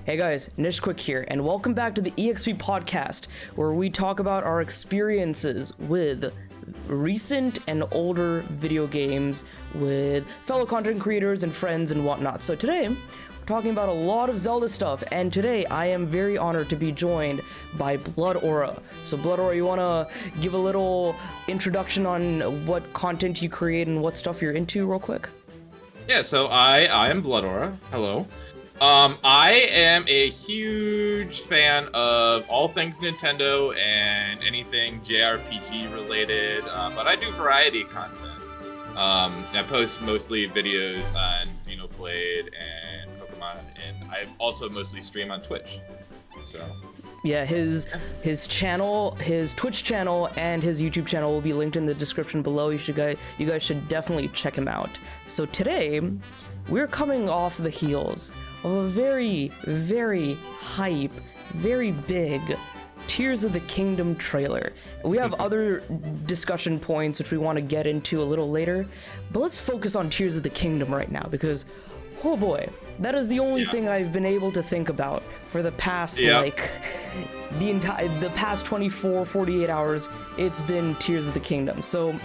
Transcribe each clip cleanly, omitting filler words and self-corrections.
Hey guys, Nish Quick here, and welcome back to the EXP podcast, where we talk about our experiences with recent and older video games with fellow content creators and friends and whatnot. So today, we're talking about a lot of Zelda stuff, and today I am very honored to be joined by Blood Aura. So Blood Aura, you want to give a little introduction on what content you create and what stuff you're into real quick? Yeah, so I am Blood Aura. Hello. I am a huge fan of all things Nintendo and anything JRPG related, but I do variety content. I post mostly videos on Xenoblade and Pokemon, and I also mostly stream on Twitch. So yeah, his channel, his Twitch channel, and his YouTube channel will be linked in the description below. You guys should definitely check him out. So today, we're coming off the heels of a very, very hype, very big Tears of the Kingdom trailer. We have other discussion points which we want to get into a little later, but let's focus on Tears of the Kingdom right now because, oh boy, that is the only thing I've been able to think about for the past, like, the past 24, 48 hours. It's been Tears of the Kingdom. So,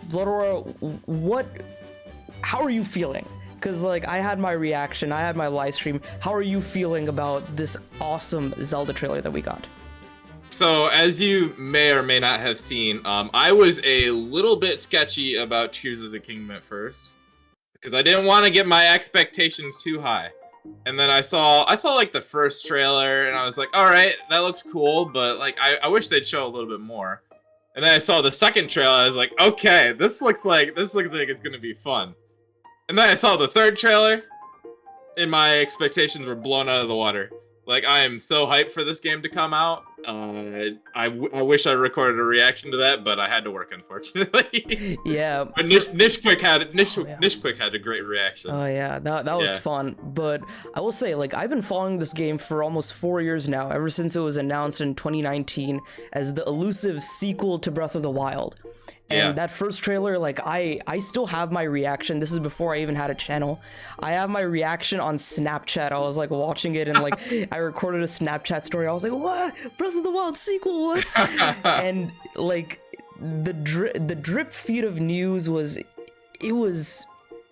Blood Aura, how are you feeling? Because, like, I had my reaction, I had my live stream. How are you feeling about this awesome Zelda trailer that we got? So, as you may or may not have seen, I was a little bit sketchy about Tears of the Kingdom at first, because I didn't want to get my expectations too high. And then I saw like the first trailer, and I was like, all right, that looks cool, but like I wish they'd show a little bit more. And then I saw the second trailer, I was like, okay, this looks like it's gonna be fun. And then I saw the third trailer, and my expectations were blown out of the water. Like, I am so hyped for this game to come out. I wish I recorded a reaction to that, but I had to work, unfortunately. Yeah. But Nish Quick had a great reaction. Oh yeah, that was fun. But I will say, like, I've been following this game for almost 4 years now, ever since it was announced in 2019 as the elusive sequel to Breath of the Wild. And that first trailer, like, I still have my reaction. This is before I even had a channel. I have my reaction on Snapchat. I was, like, watching it, and, like, I recorded a Snapchat story. I was like, what? Breath of the Wild sequel, what? And, like, the drip feed of news was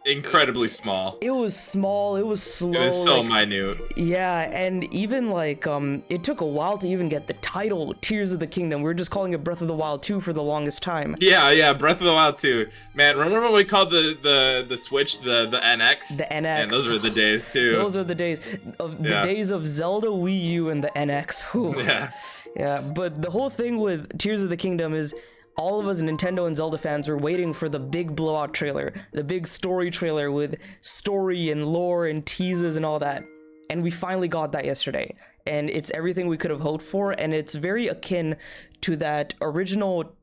incredibly small. It was small, it was slow. It was so minute. Yeah, and even, like, it took a while to even get the title, Tears of the Kingdom. We were just calling it Breath of the Wild 2 for the longest time. Yeah, Breath of the Wild 2. Man, remember when we called the Switch the NX? The NX. And those were the days, too. Those are the days. The days of Zelda, Wii U, and the NX. Ooh. Yeah. Yeah, but the whole thing with Tears of the Kingdom is all of us Nintendo and Zelda fans were waiting for the big blowout trailer, the big story trailer with story and lore and teases and all that. And we finally got that yesterday. And it's everything we could have hoped for, and it's very akin to that original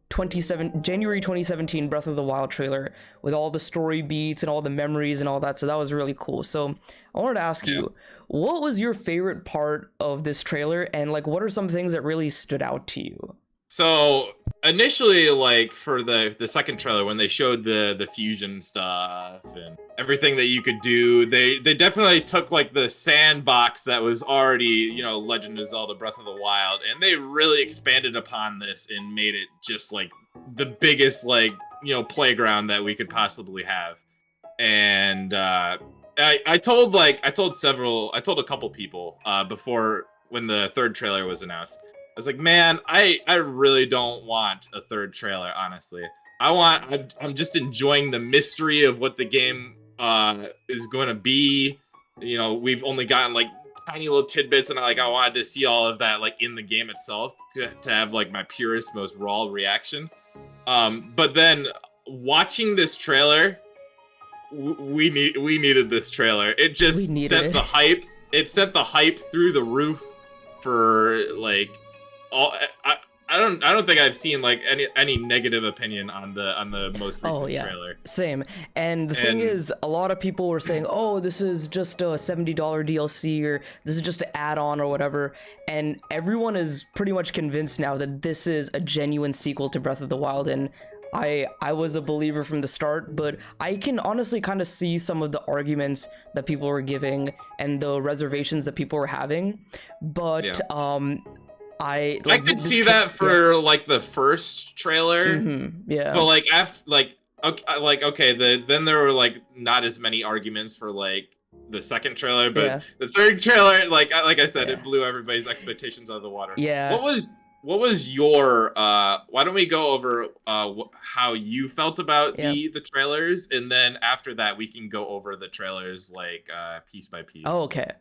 January 2017 Breath of the Wild trailer with all the story beats and all the memories and all that. So that was really cool. So I wanted to ask you, what was your favorite part of this trailer, and, like, what are some things that really stood out to you? So initially, like, for the second trailer, when they showed the fusion stuff and everything that you could do, they definitely took, like, the sandbox that was already, you know, Legend of Zelda Breath of the Wild, and they really expanded upon this and made it just, like, the biggest, like, you know, playground that we could possibly have. And I told a couple people before, when the third trailer was announced, I was like, man, I really don't want a third trailer, honestly. I'm just enjoying the mystery of what the game is going to be. You know, we've only gotten, like, tiny little tidbits, and I wanted to see all of that, like, in the game itself to have, like, my purest, most raw reaction. But then watching this trailer, we needed this trailer. It just sent the hype. It sent the hype through the roof for, like, I don't think I've seen, like, any negative opinion on the most recent trailer. Same. And the thing is, a lot of people were saying, oh, this is just a $70 DLC, or this is just an add-on or whatever, and everyone is pretty much convinced now that this is a genuine sequel to Breath of the Wild. And I was a believer from the start, but I can honestly kind of see some of the arguments that people were giving and the reservations that people were having. But I could see that for like the first trailer. Yeah. But like then there were like not as many arguments for like the second trailer, but the third trailer, like I said, it blew everybody's expectations out of the water. Yeah. What was your why don't we go over how you felt about the trailers, and then after that we can go over the trailers like piece by piece. Oh, okay.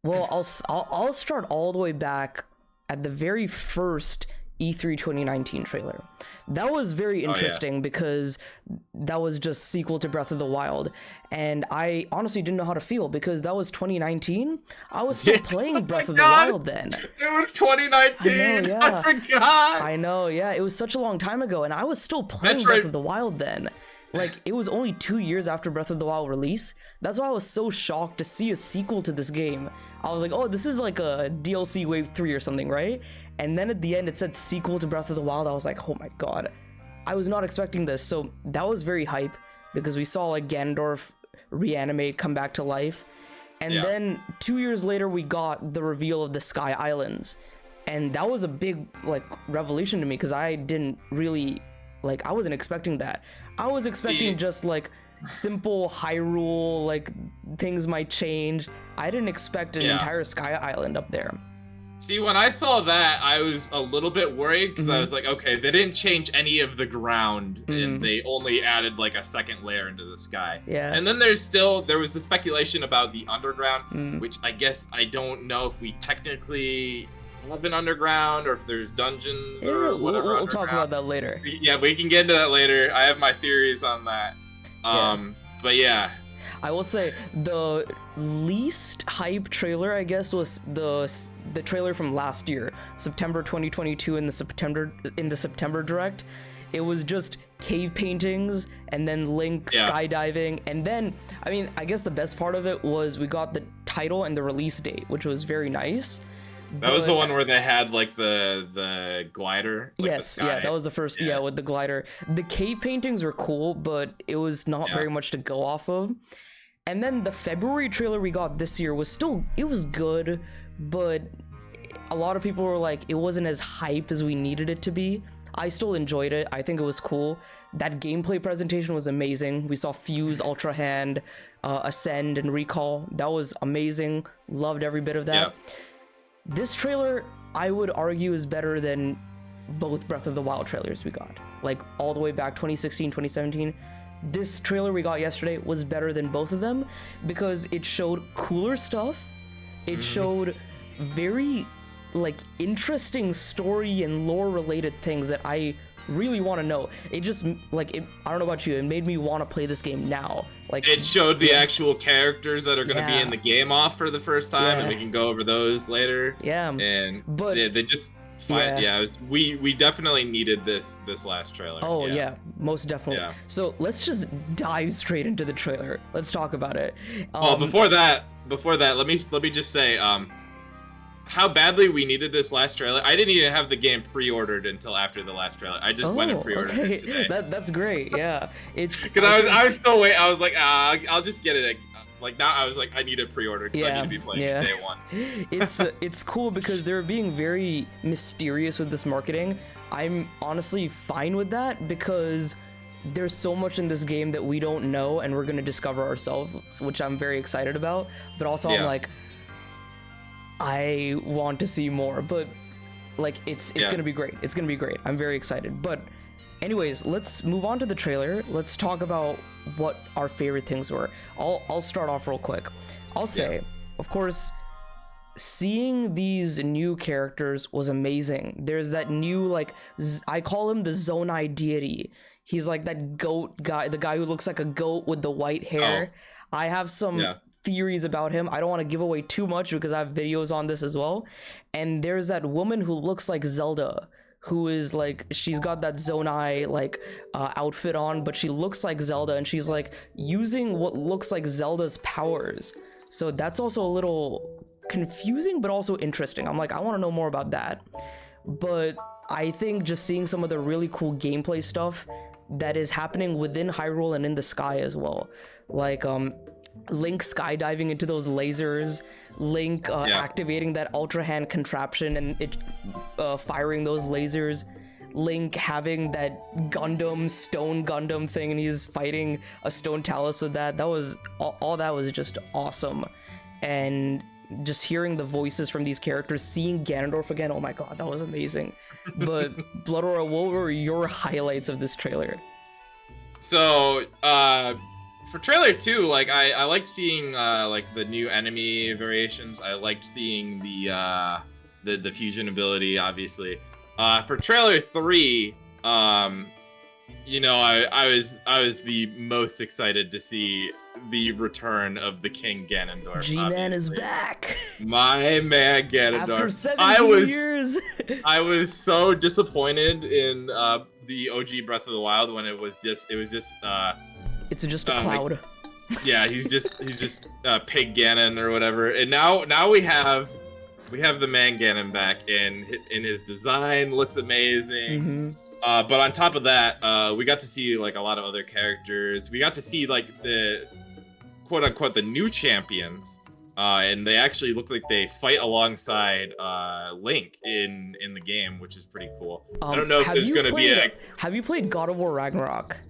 Well, I'll start all the way back at the very first E3 2019 trailer. That was very interesting because that was just sequel to Breath of the Wild, and I honestly didn't know how to feel because that was 2019. I was still playing Breath of the Wild then. It was 2019. I forgot. I know, yeah. It was such a long time ago, and I was still playing Breath of the Wild then. Like, it was only 2 years after Breath of the Wild release. That's why I was so shocked to see a sequel to this game. I was like, oh, this is like a DLC Wave 3 or something, right? And then at the end, it said sequel to Breath of the Wild. I was like, oh my god. I was not expecting this. So that was very hype because we saw like Ganondorf reanimate, come back to life. And then 2 years later, we got the reveal of the Sky Islands. And that was a big like revelation to me because I didn't really... Like, I wasn't expecting that. I was expecting just, like, simple Hyrule, like, things might change. I didn't expect an entire Sky Island up there. See, when I saw that, I was a little bit worried, because I was like, okay, they didn't change any of the ground, and they only added, like, a second layer into the sky. Yeah. And then there was the speculation about the underground, which I guess I don't know if we technically... have an underground or if there's dungeons or whatever. We'll talk about that later. Yeah, we can get into that later. I have my theories on that. But yeah. I will say the least hype trailer, I guess, was the trailer from last year, September 2022 in the September Direct. It was just cave paintings and then Link skydiving, and then I guess the best part of it was we got the title and the release date, which was very nice. That was the one where they had like the glider. Like yes, that was the first. Yeah, with the glider. The cave paintings were cool, but it was not very much to go off of. And then the February trailer we got this year was it was good, but a lot of people were like, it wasn't as hype as we needed it to be. I still enjoyed it. I think it was cool. That gameplay presentation was amazing. We saw Fuse, Ultra Hand, Ascend, and Recall. That was amazing. Loved every bit of that. Yeah. This trailer, I would argue, is better than both Breath of the Wild trailers we got. Like, all the way back 2016, 2017. This trailer we got yesterday was better than both of them because it showed cooler stuff. It showed very, like, interesting story and lore-related things that I really want to know. It just, like, I don't know about you, it made me want to play this game now. Like, it showed the actual characters that are going to be in the game off for the first time, and we can go over those later. But they just we definitely needed this last trailer. Most definitely. So let's just dive straight into the trailer. Let's talk about it. Before that, let me just say how badly we needed this last trailer. I didn't even have the game pre-ordered until after the last trailer. I just went and pre-ordered it today. That's great. Yeah, because I was still waiting. I was like, I'll just get it. Like, now I was like, I need a pre-order because I need to be playing it day one. It's cool because they're being very mysterious with this marketing. I'm honestly fine with that because there's so much in this game that we don't know and we're gonna discover ourselves, which I'm very excited about. But also I'm like, I want to see more, but like it's gonna be great. It's gonna be great. I'm very excited. But anyways, let's move on to the trailer. Let's talk about what our favorite things were. I'll start off real quick. I'll say, of course, seeing these new characters was amazing. There's that new, like, I call him the Zonai deity. He's like that goat guy, the guy who looks like a goat with the white hair. I have some theories about him. I don't want to give away too much because I have videos on this as well. And there's that woman who looks like Zelda, who is like, she's got that Zonai like outfit on, but she looks like Zelda, and she's like using what looks like Zelda's powers. So that's also a little confusing, but also interesting. I'm like, I want to know more about that. But I think just seeing some of the really cool gameplay stuff, that is happening within Hyrule and in the sky as well. Like Link skydiving into those lasers, Link activating that Ultra Hand contraption and it firing those lasers, Link having that stone Gundam thing and he's fighting a stone talus with that. That was all that was just awesome. And just hearing the voices from these characters, seeing Ganondorf again, oh my god, that was amazing. But Bloodora, what were your highlights of this trailer? So, for trailer 2, like I liked seeing like the new enemy variations. I liked seeing the fusion ability, obviously. For trailer 3, you know, I was the most excited to see the return of the King Ganondorf. G-Man is back. My man Ganondorf. After 17 years. I was so disappointed in the OG Breath of the Wild when it was just it's just a cloud. Like, yeah, he's just Pig Ganon or whatever. And now we have the man Ganon back in his design, looks amazing. But on top of that, we got to see like a lot of other characters. We got to see like the quote unquote the new champions, and they actually look like they fight alongside Link in the game, which is pretty cool. I don't know if there's gonna be a. Have you played God of War Ragnarok?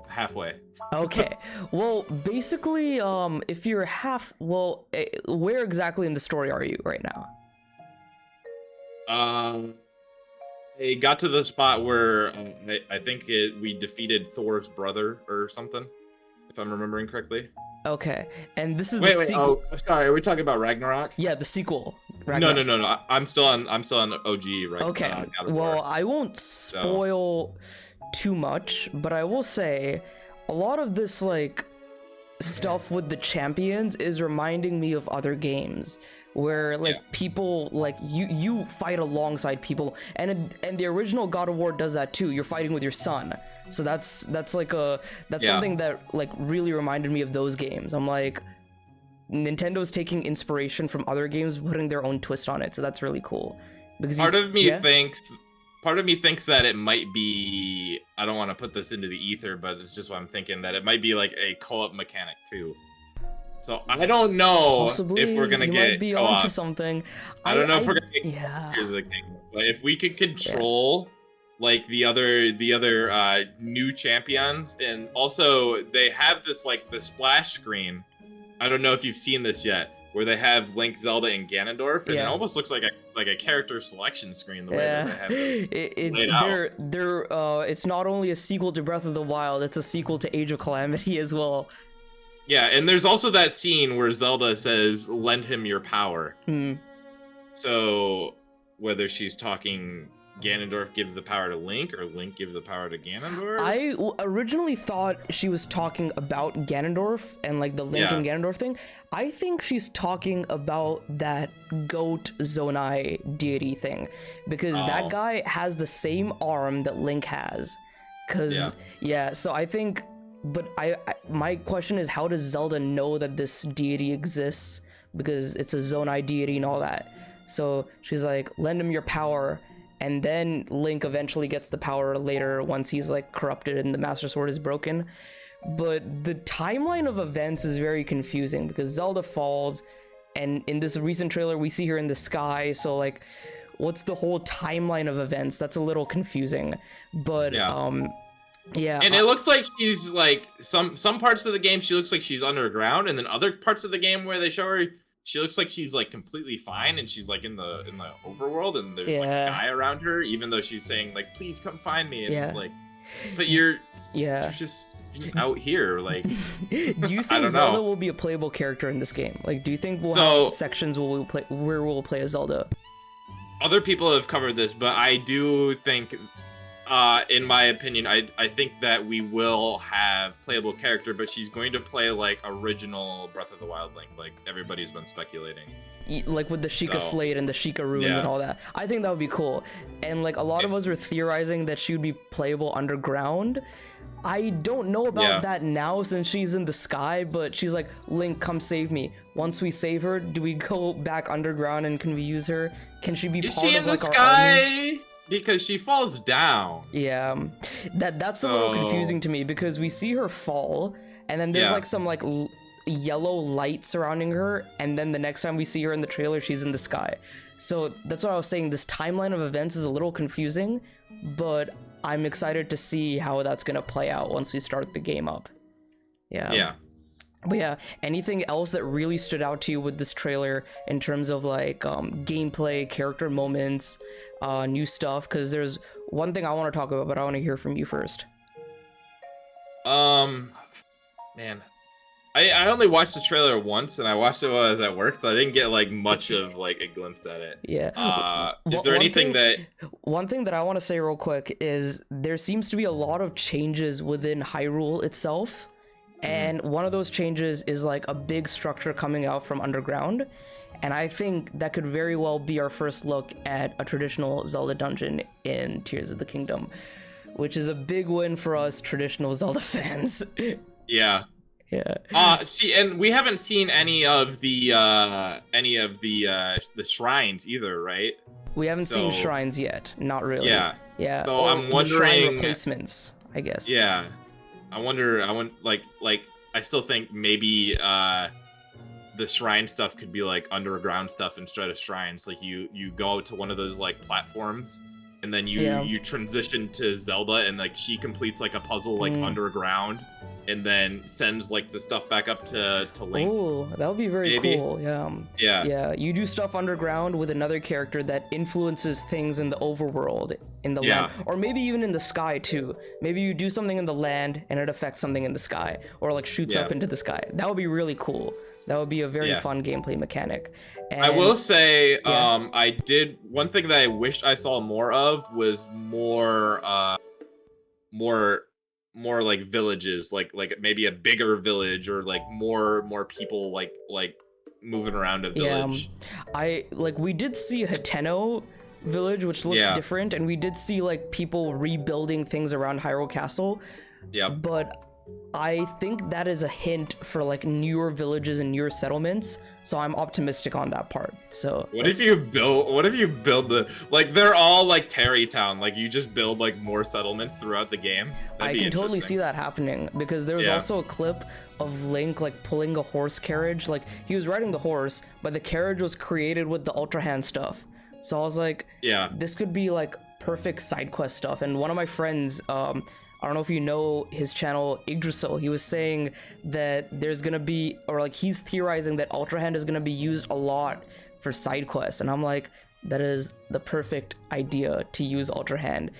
Halfway. Okay. Well, basically, if you're where exactly in the story are you right now? It got to the spot where I think we defeated Thor's brother or something, if I'm remembering correctly. Okay, and this is wait, the sequel. Oh, sorry, are we talking about Ragnarok? Yeah, the sequel. Ragnarok. No. I'm still on OG right. Okay. Well, I won't spoil too much, but I will say a lot of this like stuff with the champions is reminding me of other games where like people like you fight alongside people, and the original God of War does that too. You're fighting with your son, so that's something that like really reminded me of those games. I'm like, Nintendo's taking inspiration from other games, putting their own twist on it, so that's really cool. Because part of me thinks that it might be, I don't want to put this into the ether, but it's just what I'm thinking, that it might be like a co-op mechanic too. So I don't know if we're gonna get onto something. I don't know if we're gonna get Here's the thing, but if we could control like the other new champions, and also they have this like the splash screen. I don't know if you've seen this yet, where they have Link, Zelda, and Ganondorf, and it almost looks like a character selection screen the way that they have it laid out. It's not only a sequel to Breath of the Wild, it's a sequel to Age of Calamity as well. Yeah, and there's also that scene where Zelda says, "Lend him your power." So whether she's talking Ganondorf give the power to Link, or Link give the power to Ganondorf? I originally thought she was talking about Ganondorf and like the Link and Ganondorf thing. I think she's talking about that goat Zonai deity thing, because that guy has the same arm that Link has. So I think, but my question is, how does Zelda know that this deity exists? Because it's a Zonai deity and all that. So she's like, lend him your power. And then Link eventually gets the power later once he's like corrupted and the Master Sword is broken. But the timeline of events is very confusing because Zelda falls, and in this recent trailer we see her in the sky. So like, what's the whole timeline of events? That's a little confusing. But and it looks like she's like some parts of the game she looks like she's underground, and then other parts of the game where they show her, she looks like she's like completely fine, and she's like in the overworld, and there's like sky around her, even though she's saying like, please come find me, and it's like, but you're just out here, like. Do you think Zelda will be a playable character in this game? Like, do you think we'll have sections where we'll play as Zelda? Other people have covered this, but I do think, in my opinion, I think that we will have playable character, but she's going to play like original Breath of the Wild Link, like everybody's been speculating. Like with the Sheikah Slate and the Sheikah ruins and all that. I think that would be cool. And like a lot of us were theorizing that she would be playable underground. I don't know about Yeah. that now since she's in the sky, but she's like, Link, come save me. Once we save her, do we go back underground and can we use her? Can she be Is part she of in the like our army? sky? Because she falls down. Yeah, that's a little confusing to me because we see her fall, and then there's Yeah. like some like yellow light surrounding her, and then the next time we see her in the trailer, she's in the sky. So that's what I was saying. This timeline of events is a little confusing, but I'm excited to see how that's gonna play out once we start the game up. Yeah. But yeah, anything else that really stood out to you with this trailer in terms of like gameplay, character moments, new stuff? Because there's one thing I want to talk about, but I want to hear from you first. Man, I only watched the trailer once, and I watched it while I was at work, so I didn't get like much of like a glimpse at it. Yeah. Is there anything that? One thing that I want to say real quick is there seems to be a lot of changes within Hyrule itself. And one of those changes is like a big structure coming out from underground. And I think that could very well be our first look at a traditional Zelda dungeon in Tears of the Kingdom, which is a big win for us traditional Zelda fans. Yeah. Yeah. See, and we haven't seen any of the shrines either, right? We haven't seen shrines yet. Not really. Yeah. Yeah. So or I'm the wondering shrine replacements, I guess. Yeah. I want like I still think maybe the shrine stuff could be like underground stuff instead of shrines. Like you go to one of those like platforms, and then you transition to Zelda, and like she completes like a puzzle like underground, and then sends like the stuff back up to Link. Oh, that would be very cool. Yeah. Yeah, you do stuff underground with another character that influences things in the overworld, in the land, or maybe even in the sky too. Maybe you do something in the land and it affects something in the sky, or like shoots up into the sky. That would be really cool. That would be a very fun gameplay mechanic. And, I will say, I did one thing that I wished I saw more of was more like villages, like maybe a bigger village, or like more people like moving around a village. We did see Hateno village, which looks different, and we did see like people rebuilding things around Hyrule Castle. Yeah. But I think that is a hint for like newer villages and newer settlements, so I'm optimistic on that part. So what if you build the, like, they're all like Terrytown, like you just build like more settlements throughout the game? I can totally see that happening, because there was also a clip of Link like pulling a horse carriage. Like he was riding the horse, but the carriage was created with the Ultra Hand stuff. So I was like, this could be like perfect side quest stuff. And one of my friends, I don't know if you know his channel, Yggdrasil, he was saying that there's gonna be, or like he's theorizing that Ultra Hand is gonna be used a lot for side quests. And I'm like, that is the perfect idea to use Ultra Hand.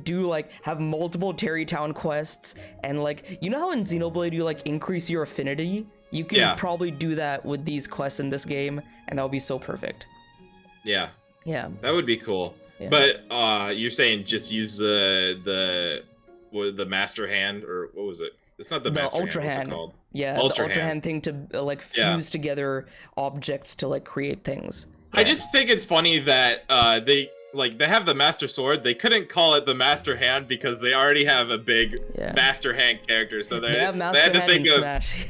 Do like have multiple Terrytown quests, and like, you know how in Xenoblade you like increase your affinity? You can probably do that with these quests in this game, and that would be so perfect. Yeah. That would be cool. Yeah. But you're saying just use the Master Hand, or what was it? It's not the Master Ultra Hand. Hand. What's it called? Yeah, the Ultra Hand thing to like fuse together objects to like create things. I just think it's funny that they have the Master Sword. They couldn't call it the Master Hand because they already have a big Master Hand character. So they have Master had to Hand think in of Smash.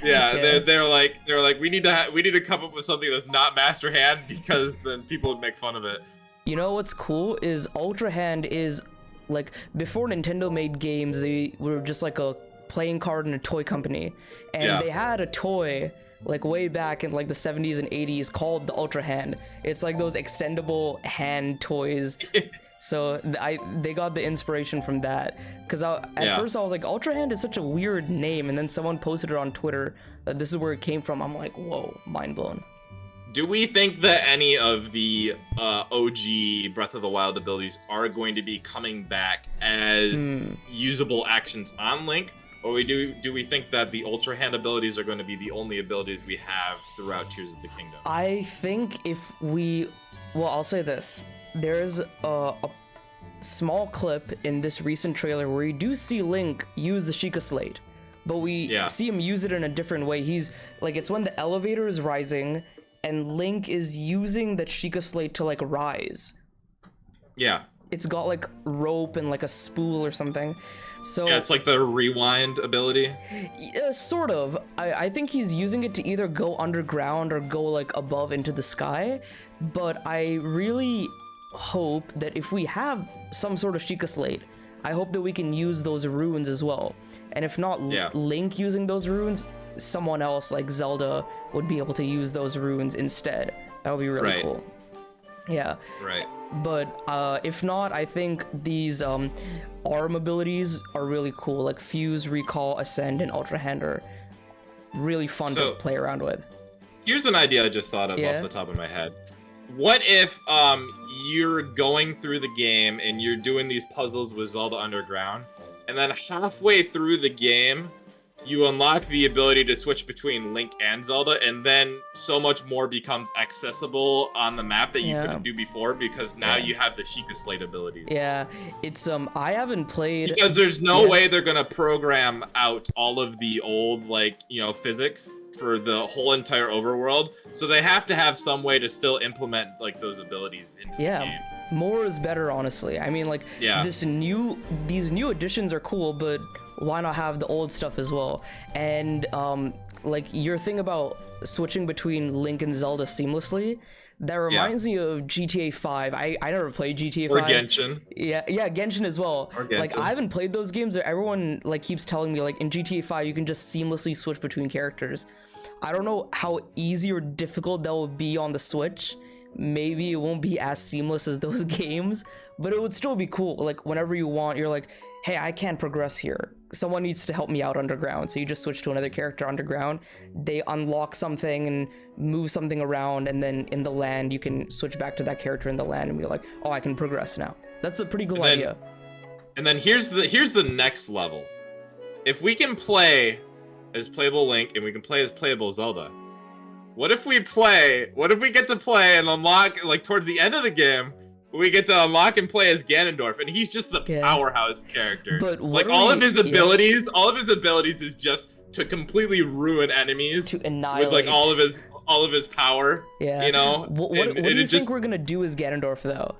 they're like we need to come up with something that's not Master Hand, because then people would make fun of it. You know what's cool is Ultra Hand is like, before Nintendo made games, they were just like a playing card and a toy company, and they had a toy like way back in like the 70s and 80s called the Ultra Hand. It's like those extendable hand toys. So they got the inspiration from that, because at first I was like, Ultra Hand is such a weird name, and then someone posted it on Twitter that this is where it came from. I'm like, whoa, mind blown. Do we think that any of the OG Breath of the Wild abilities are going to be coming back as usable actions on Link? Or do we think that the Ultra Hand abilities are going to be the only abilities we have throughout Tears of the Kingdom? I think I'll say this. There's a small clip in this recent trailer where you do see Link use the Sheikah Slate, but we see him use it in a different way. He's like, it's when the elevator is rising, and Link is using that Sheikah Slate to like rise. Yeah. it's got like rope and like a spool or something. So Yeah, it's like the rewind ability. sort of. I think he's using it to either go underground or go like above into the sky. But I really hope that if we have some sort of Sheikah Slate, I hope that we can use those runes as well. And if not Link using those runes, someone else like Zelda would be able to use those runes instead. That would be really cool. Yeah. Right. But if not, I think these arm abilities are really cool. Like Fuse, Recall, Ascend, and Ultra Hand are really fun to play around with. Here's an idea I just thought of off the top of my head. What if you're going through the game and you're doing these puzzles with Zelda Underground, and then halfway through the game, you unlock the ability to switch between Link and Zelda, and then so much more becomes accessible on the map that you couldn't do before, because now you have the Sheikah Slate abilities. Yeah, it's I haven't played, because there's no way they're gonna program out all of the old, like, you know, physics for the whole entire overworld, so they have to have some way to still implement like those abilities in the game. More is better, honestly. I mean, like, these new additions are cool, but why not have the old stuff as well? And like your thing about switching between Link and Zelda seamlessly, that reminds me of GTA 5. I never played GTA 5. Or Genshin. Yeah, Genshin as well. Like, I haven't played those games. Everyone like keeps telling me like in GTA 5 you can just seamlessly switch between characters. I don't know how easy or difficult that will be on the Switch. Maybe it won't be as seamless as those games, but it would still be cool. Like, whenever you want, you're like, hey, I can't progress here. Someone needs to help me out underground. So you just switch to another character underground. They unlock something and move something around, and then in the land, you can switch back to that character in the land and be like, oh, I can progress now. That's a pretty cool idea. And then here's the next level. If we can play as playable Link and we can play as playable Zelda, what if we get to play and unlock, like, towards the end of the game, we get to unlock and play as Ganondorf, and he's just the powerhouse character. But like, all of his abilities is just to completely ruin enemies, to annihilate, with like all of his power. Yeah. You know. What do you think we're gonna do as Ganondorf though?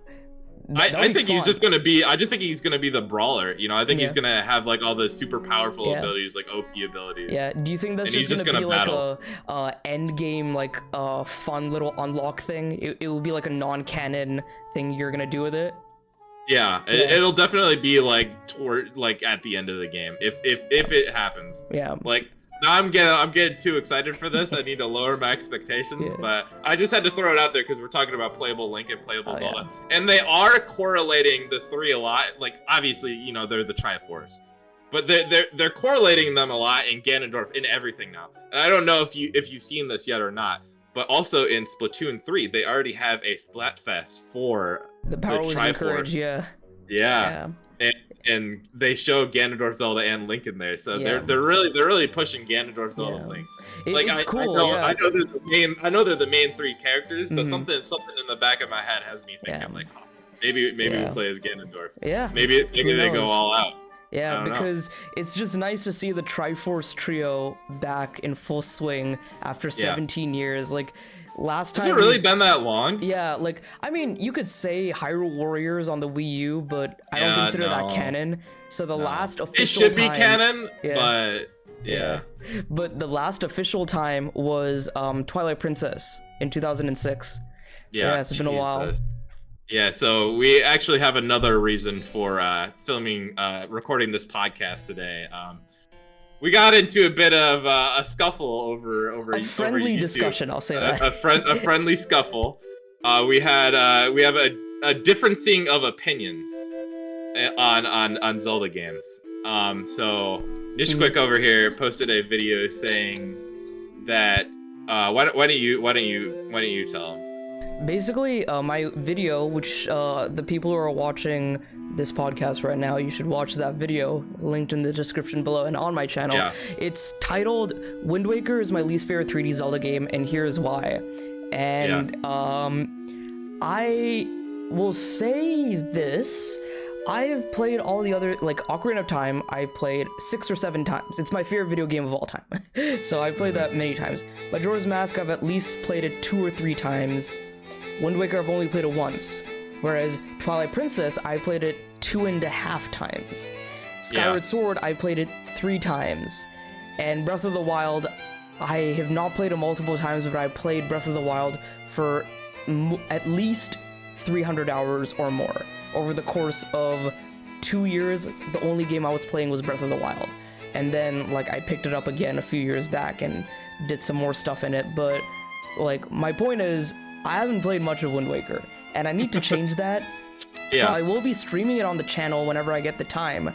I think he's just gonna be. I just think he's gonna be the brawler. You know, I think he's gonna have like all the super powerful abilities, like OP abilities. Yeah. Do you think that's just gonna be battle. Like a end game, like fun little unlock thing? It will be like a non-canon thing you're gonna do with it. Yeah, it'll definitely be like at the end of the game if it happens. Yeah. Like. Now I'm getting too excited for this. I need to lower my expectations, but I just had to throw it out there because we're talking about playable Link and playable Zelda, and they are correlating the three a lot. Like, obviously, you know, they're the Triforce, but they're correlating them a lot in Ganondorf in everything now. And I don't know if you've seen this yet or not, but also in Splatoon 3, they already have a Splatfest for the power was encouraged. Yeah. And they show Ganondorf, Zelda, and Link in there, so they're really pushing Ganondorf, Zelda, and Link. Like, it's cool. I know they're the main three characters, but something in the back of my head has me thinking like, maybe we play as Ganondorf. Yeah. Maybe they go all out. Yeah, because it's just nice to see the Triforce trio back in full swing after 17 years. Like, last time. Has it really been that long? Yeah, like, I mean, you could say Hyrule Warriors on the Wii U, but I don't consider that canon. So the last official time. It should be canon, but yeah. But the last official time was Twilight Princess in 2006. So yeah, it's been a while. Yeah, so we actually have another reason for recording this podcast today. We got into a bit of a scuffle over a friendly discussion. I'll say that a friendly scuffle. We have a differencing of opinions on Zelda games. So Nishquick over here posted a video saying that why don't you tell him? Basically, my video, which the people who are watching this podcast right now, you should watch that video, linked in the description below and on my channel. Yeah. It's titled Wind Waker is my least favorite 3D Zelda game, and here's why. And I will say this. I've played all the other, like Ocarina of Time, I've played 6 or 7 times. It's my favorite video game of all time. So I played that many times. Majora's Mask, I've at least played it 2 or 3 times. Wind Waker, I've only played it once. Whereas Twilight Princess, I played it 2.5 times. Skyward Sword, I played it 3 times. And Breath of the Wild, I have not played it multiple times, but I played Breath of the Wild for at least 300 hours or more. Over the course of 2 years, the only game I was playing was Breath of the Wild. And then, like, I picked it up again a few years back and did some more stuff in it. But, like, my point is, I haven't played much of Wind Waker, and I need to change that. So I will be streaming it on the channel whenever I get the time.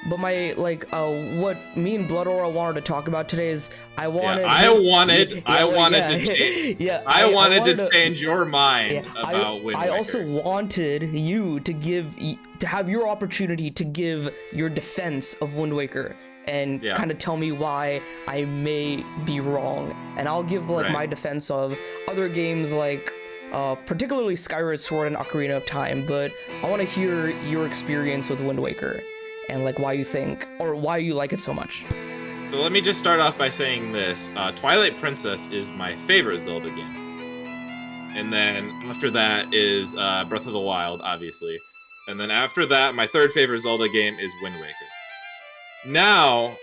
But my, like, what me and Blood Aura wanted to talk about today is I wanted to change your mind about Wind Waker. I also wanted you to have your opportunity to give your defense of Wind Waker and kind of tell me why I may be wrong. And I'll give, like, my defense of other games, like, particularly Skyward Sword and Ocarina of Time, but I want to hear your experience with Wind Waker. And, like, why you think, or why you like it so much. So let me just start off by saying this. Twilight Princess is my favorite Zelda game. And then after that is Breath of the Wild, obviously. And then after that, my third favorite Zelda game is Wind Waker. Now,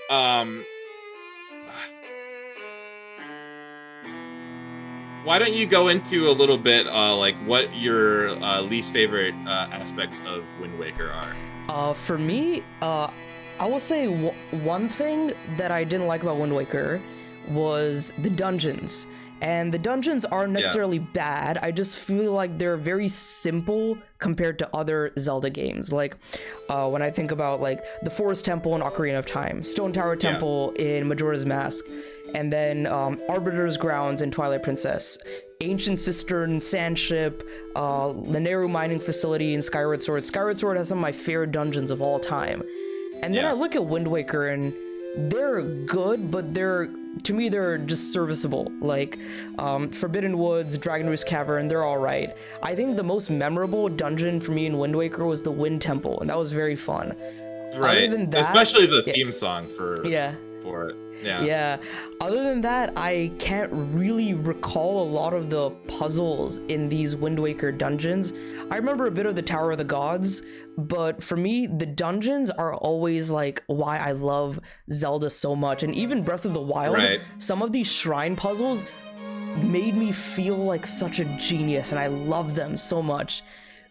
why don't you go into a little bit, like, what your least favorite aspects of Wind Waker are? For me, I will say one thing that I didn't like about Wind Waker was the dungeons. And the dungeons aren't necessarily bad, I just feel like they're very simple compared to other Zelda games. Like, when I think about, like, the Forest Temple in Ocarina of Time, Stone Tower Temple in Majora's Mask, and then Arbiter's Grounds in Twilight Princess, Ancient Cistern Sandship, Lanayru Mining Facility in Skyward Sword. Skyward Sword has some of my favorite dungeons of all time. And then I look at Wind Waker and they're good, but to me they're just serviceable. Like, Forbidden Woods, Dragon Roost Cavern, they're alright. I think the most memorable dungeon for me in Wind Waker was the Wind Temple, and that was very fun. Right, other than that, especially the theme song for it. Yeah. Other than that, I can't really recall a lot of the puzzles in these Wind Waker dungeons. I remember a bit of the Tower of the Gods, but for me, the dungeons are always, like, why I love Zelda so much. And even Breath of the Wild, some of these shrine puzzles made me feel like such a genius, and I love them so much.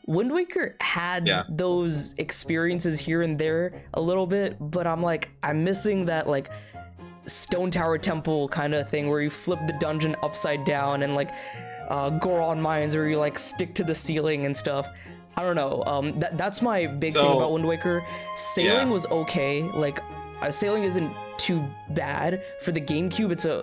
Wind Waker had those experiences here and there a little bit, but I'm missing that, like, Stone Tower Temple kind of thing where you flip the dungeon upside down, and, like, Goron Mines where you, like, stick to the ceiling and stuff. I don't know. That's my big thing about Wind Waker. Sailing was okay. Like, sailing isn't too bad. For the GameCube, it's a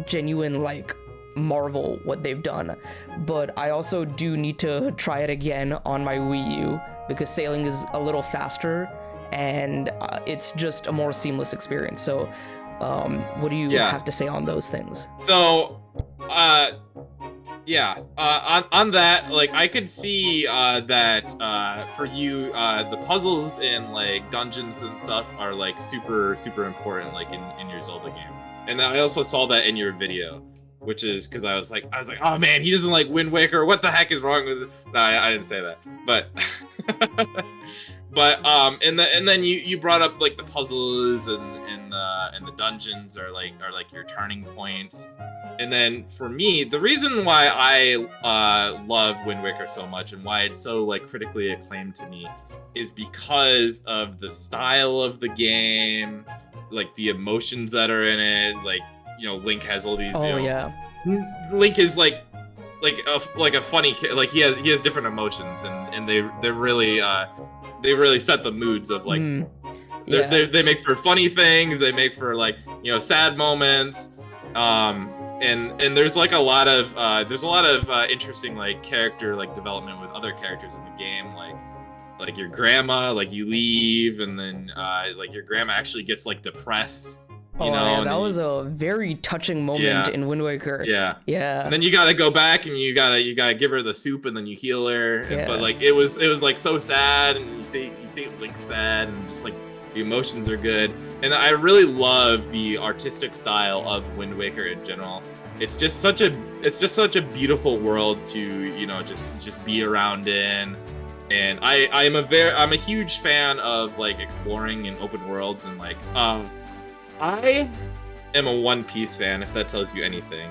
genuine, like, marvel what they've done. But I also do need to try it again on my Wii U because sailing is a little faster and it's just a more seamless experience. So what do you have to say on those things? So on that, like, I could see that for you, the puzzles and, like, dungeons and stuff are, like, super important, like, in your Zelda game. And I also saw that in your video, which is because I was like, oh man, he doesn't like Wind Waker. What the heck is wrong with it? No, I didn't say that, but and then you brought up, like, the puzzles and the dungeons are like your turning points. And then for me, the reason why I love Wind Waker so much and why it's so, like, critically acclaimed to me is because of the style of the game, like, the emotions that are in it. Like, you know, Link has all these. Link is like a funny kid. Like, he has different emotions, and they really set the moods of, like, they make for funny things. They make for, like, you know, sad moments. And there's, like, a lot of interesting, like, character, like, development with other characters in the game, like your grandma. Like, you leave, and then like, your grandma actually gets, like, depressed. You know, yeah, that was a very touching moment in Wind Waker. Yeah. And then you gotta go back and you gotta give her the soup, and then you heal her. Yeah. But, like, it was like so sad, and you see Link sad, and just, like, the emotions are good. And I really love the artistic style of Wind Waker in general. It's just such a beautiful world to, you know, just be around in. And I'm a huge fan of like exploring in open worlds and like I am a One Piece fan, if that tells you anything.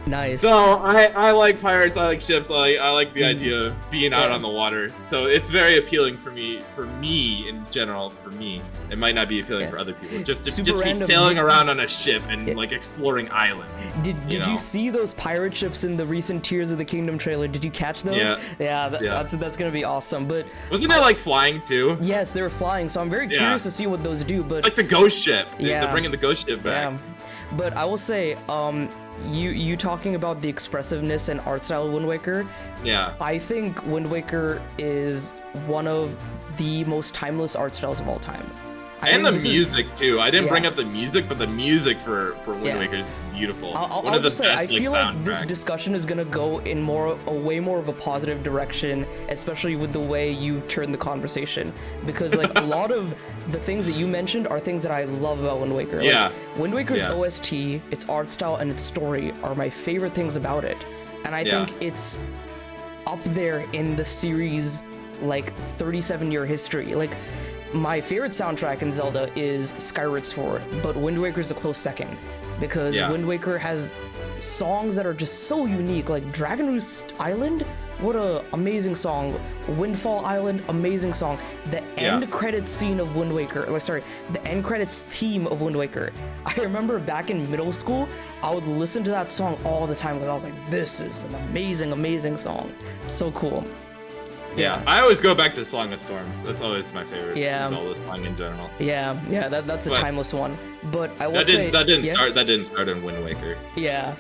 Nice. So I like pirates, I like ships, I like the idea of being out on the water. So it's very appealing for me in general. For me, it might not be appealing for other people. Just be sailing around on a ship and like exploring islands. Did you see those pirate ships in the recent Tears of the Kingdom trailer? Did you catch those? Yeah. That's gonna be awesome. But wasn't it like flying too? Yes, they were flying. So I'm very curious to see what those do. But like the ghost ship. They're bringing the ghost ship back. Yeah. But I will say, you talking about the expressiveness and art style of Wind Waker. Yeah. I think Wind Waker is one of the most timeless art styles of all time. And the music too. I didn't bring up the music, but the music for Wind Waker is beautiful. One of the best. I feel like this discussion is gonna go in way more of a positive direction, especially with the way you turn the conversation. Because like a lot of the things that you mentioned are things that I love about Wind Waker. Like, Wind Waker's OST, its art style, and its story are my favorite things about it. And I think it's up there in the series' like 37-year history. Like, my favorite soundtrack in Zelda is Skyward Sword, but Wind Waker is a close second because Wind Waker has songs that are just so unique, like Dragon Roost Island. What a amazing song. Windfall Island, amazing song. The end credits scene of Wind Waker, the end credits theme of Wind Waker. I remember back in middle school, I would listen to that song all the time because I was like, this is an amazing, amazing song. So cool. Yeah, I always go back to Song of Storms. That's always my favorite Zelda song in general. Yeah, that's a timeless one. But I will that didn't start in Wind Waker. Yeah.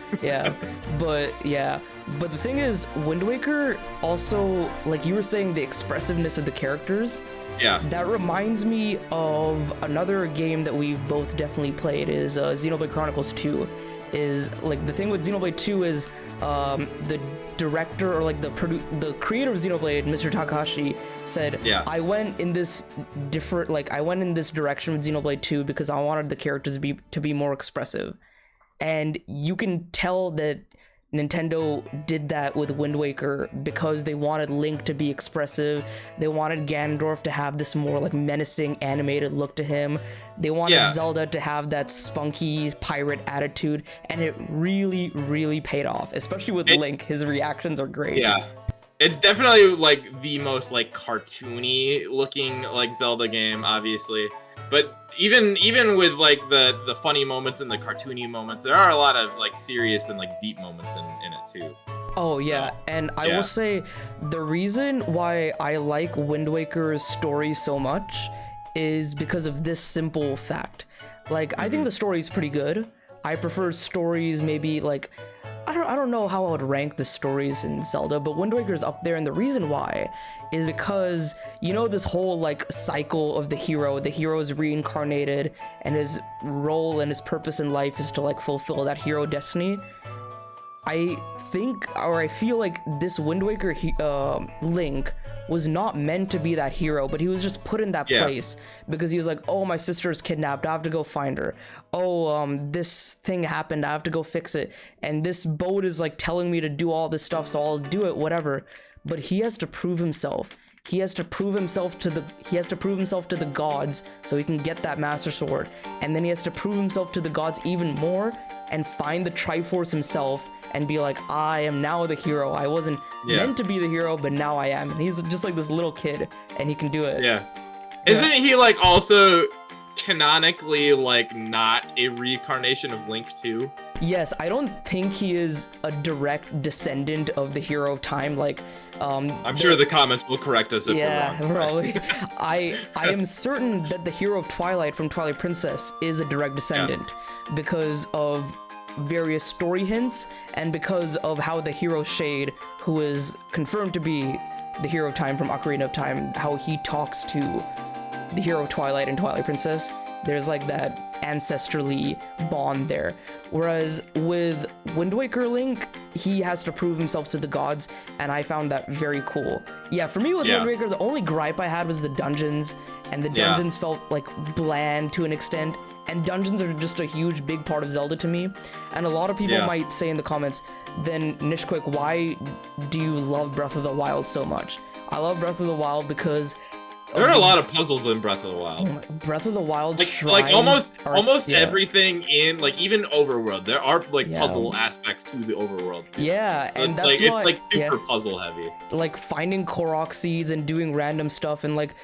But the thing is, Wind Waker also, like you were saying, the expressiveness of the characters. Yeah. That reminds me of another game that we've both definitely played is Xenoblade Chronicles 2. Is like the thing with Xenoblade 2 is the director or like the creator of Xenoblade, Mr. Takahashi, said, I went in this direction with Xenoblade 2 because I wanted the characters to be more expressive. And you can tell that Nintendo did that with Wind Waker because they wanted Link to be expressive. They wanted Ganondorf to have this more like menacing animated look to him. They wanted Zelda to have that spunky pirate attitude, and it really, really paid off, especially with Link. His reactions are great. Yeah. It's definitely like the most like cartoony looking like Zelda game, obviously. But even with like the funny moments and the cartoony moments, there are a lot of like serious and like deep moments in it too. Oh yeah, and I will say the reason why I like Wind Waker's story so much is because of this simple fact. Like I think the story is pretty good. I prefer stories maybe like I don't know how I would rank the stories in Zelda, but Wind Waker is up there, and the reason why is because, you know, this whole like cycle of the hero is reincarnated and his role and his purpose in life is to like fulfill that hero destiny. I feel like this Wind Waker Link was not meant to be that hero, but he was just put in that place because he was like, oh, my sister is kidnapped, I have to go find her. Oh, this thing happened, I have to go fix it. And this boat is like telling me to do all this stuff, so I'll do it, whatever. But he has to prove himself. He has to prove himself to the gods so he can get that Master Sword. And then he has to prove himself to the gods even more and find the Triforce himself and be like, I am now the hero. I wasn't meant to be the hero, but now I am. And he's just like this little kid, and he can do it. Yeah. Isn't he like also canonically like not a reincarnation of Link too? Yes, I don't think he is a direct descendant of the Hero of Time. Like, I'm sure the comments will correct us if we're wrong. Probably. I am certain that the Hero of Twilight from Twilight Princess is a direct descendant because of various story hints and because of how the hero Shade, who is confirmed to be the Hero of Time from Ocarina of Time, how he talks to the Hero of Twilight and Twilight Princess. There's like that ancestrally bond there. Whereas with Wind Waker Link, he has to prove himself to the gods, and I found that very cool. Yeah, for me with Wind Waker, the only gripe I had was the dungeons, and the dungeons felt like bland to an extent. And dungeons are just a huge, big part of Zelda to me. And a lot of people might say in the comments, then Nishquick, why do you love Breath of the Wild so much? I love Breath of the Wild because there are a lot of puzzles in Breath of the Wild. Breath of the Wild like almost yeah. everything in like even overworld. There are like puzzle aspects to the overworld too. Yeah, so and that's like why, it's like super puzzle heavy. Like finding Korok seeds and doing random stuff, and like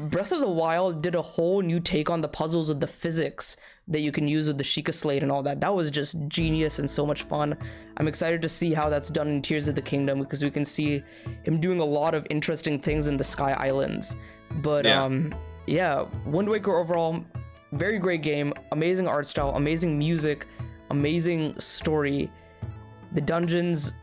Breath of the Wild did a whole new take on the puzzles with the physics that you can use with the Sheikah Slate and all that. That was just genius and so much fun. I'm excited to see how that's done in Tears of the Kingdom, because we can see him doing a lot of interesting things in the Sky Islands. But yeah, Wind Waker overall, very great game, amazing art style, amazing music, amazing story. The dungeons,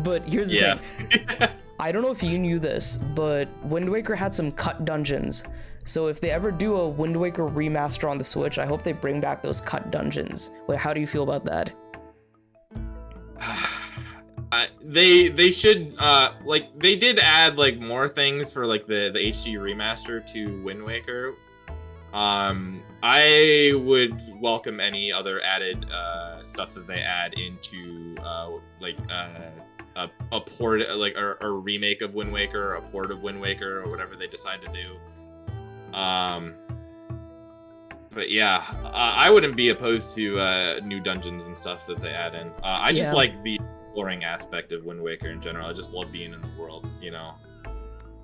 but here's the thing. I don't know if you knew this, but Wind Waker had some cut dungeons. So if they ever do a Wind Waker remaster on the Switch, I hope they bring back those cut dungeons. Wait, how do you feel about that? They should like they did add like more things for like the HD remaster to Wind Waker. I would welcome any other added stuff that they add into like a port, like a remake of Wind Waker, or a port of Wind Waker, or whatever they decide to do. But yeah, I wouldn't be opposed to new dungeons and stuff that they add in. I just like the exploring aspect of Wind Waker in general. I just love being in the world, you know.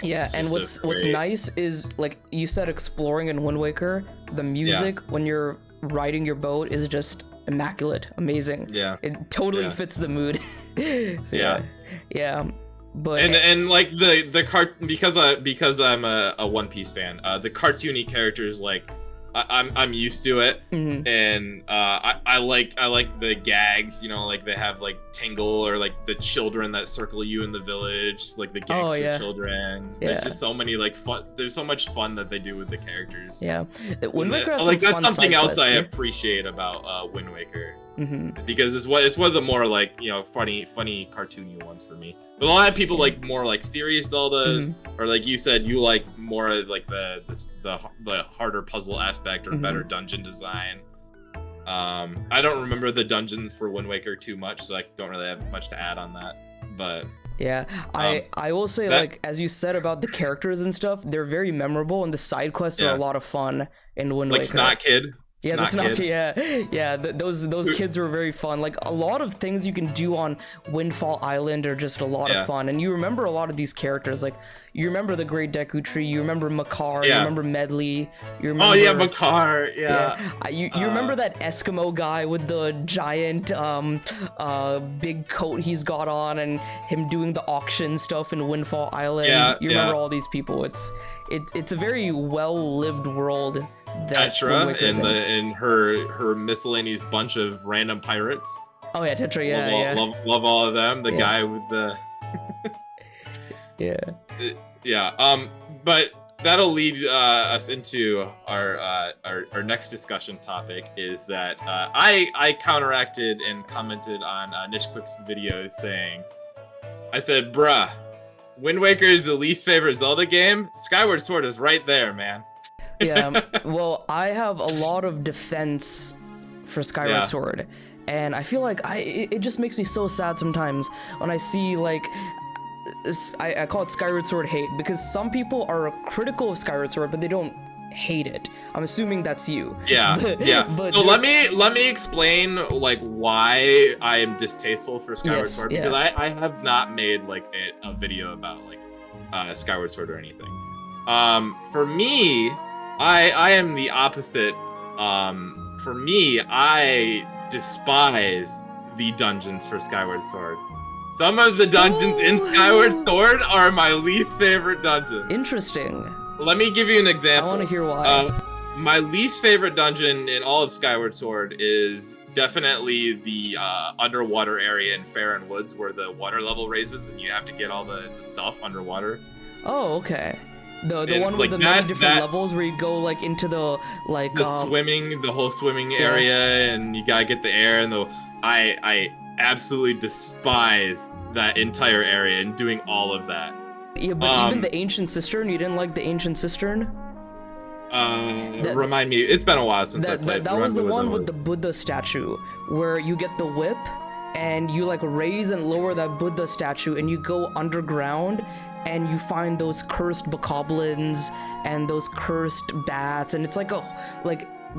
Yeah, and what's nice is, like you said, exploring in Wind Waker, the music when you're riding your boat is just immaculate, amazing. Yeah, it totally fits the mood. Yeah. But and like the because I'm a One Piece fan, the cartoony characters, like I'm used to it, and I like the gags, you know, like they have like Tingle, or like the children that circle you in the village, like the gangster children. There's just so many like fun. There's so much fun that they do with the characters. Yeah, Wind Waker has like that's something else I appreciate about Wind Waker, because it's one of the more like, you know, funny cartoony ones for me. But a lot of people like more like serious Zeldas, or like you said, you like more like the harder puzzle aspect, or better dungeon design. I don't remember the dungeons for Wind Waker too much, so I don't really have much to add on that. But yeah, I will say, like as you said about the characters and stuff, they're very memorable, and the side quests are a lot of fun in Wind Waker. Like Snot Kid. Yeah, the Snot Kid. Yeah. Those kids were very fun. Like a lot of things you can do on Windfall Island are just a lot of fun, and you remember a lot of these characters. Like you remember the Great Deku Tree, you remember Makar, you remember Medley, you remember Makar, you remember that Eskimo guy with the giant big coat he's got on, and him doing the auction stuff in Windfall Island. You remember all these people. It's a very well lived world. Tetra in her miscellaneous bunch of random pirates. Oh yeah, Tetra, love all of them. The guy with the but that'll lead us into our next discussion topic, is that I counteracted and commented on Nishquick's video saying, I said, bruh, Wind Waker is the least favorite Zelda game. Skyward Sword is right there, man. Yeah, well, I have a lot of defense for Skyward Sword, and I feel like it just makes me so sad sometimes when I see, like, I call it Skyward Sword hate, because some people are critical of Skyward Sword, but they don't hate it. I'm assuming that's you. But so let me explain like why I am distasteful for Skyward Sword, because I have not made like a video about like Skyward Sword or anything. For me, I am the opposite. For me, I despise the dungeons for Skyward Sword. Some of the dungeons in Skyward Sword are my least favorite dungeons. Interesting. Let me give you an example. I want to hear why. My least favorite dungeon in all of Skyward Sword is definitely the underwater area in Farron Woods, where the water level raises and you have to get all the stuff underwater. Oh, okay. The one with the many different levels where you go like into the the whole swimming area, and you gotta get the air, and I absolutely despise that entire area and doing all of that. Yeah, but even the Ancient Cistern, you didn't like the Ancient Cistern? Remind me, it's been a while since I played. That was the one with the Buddha statue, where you get the whip, and you like raise and lower that Buddha statue, and you go underground, and you find those cursed bokoblins and those cursed bats, and it's like